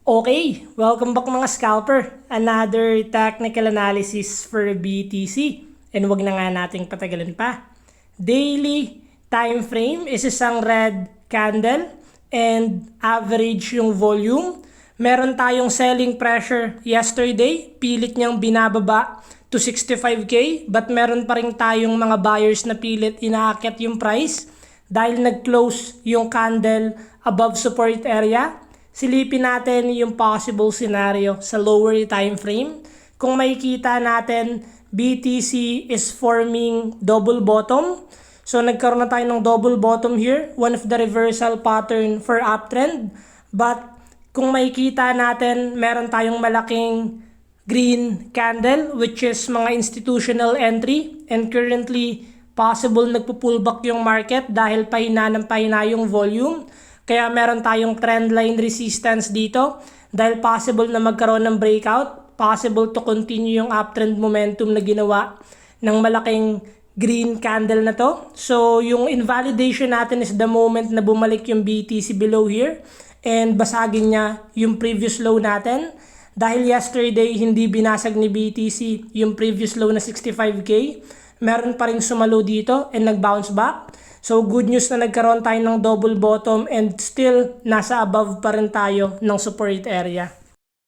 Okay, welcome back mga scalper. Another technical analysis for BTC. And wag na nga nating patagalan pa. Daily time frame is isang red candle and average yung volume. Meron tayong selling pressure yesterday. Pilit niyang binababa to 65k but meron pa rin tayong mga buyers na pilit inaakyat yung price dahil nag-close yung candle above support area. Silipin natin yung possible scenario sa lower time frame. Kung makikita natin, BTC is forming double bottom. So nagkaroon na tayo ng double bottom here, one of the reversal pattern for uptrend. But kung makikita natin, meron tayong malaking green candle which is mga institutional entry, and currently possible nagpo-pullback yung market dahil pahina ng pahina yung volume. Kaya meron tayong trendline resistance dito dahil possible na magkaroon ng breakout, possible to continue yung uptrend momentum na ginawa ng malaking green candle na to. So yung invalidation natin is the moment na bumalik yung BTC below here and basagin niya yung previous low natin. Dahil yesterday hindi binasag ni BTC yung previous low na 65k, meron pa rin sumalo dito and nag-bounce back. So good news na nagkaroon tayo ng double bottom and still nasa above pa rin tayo ng support area.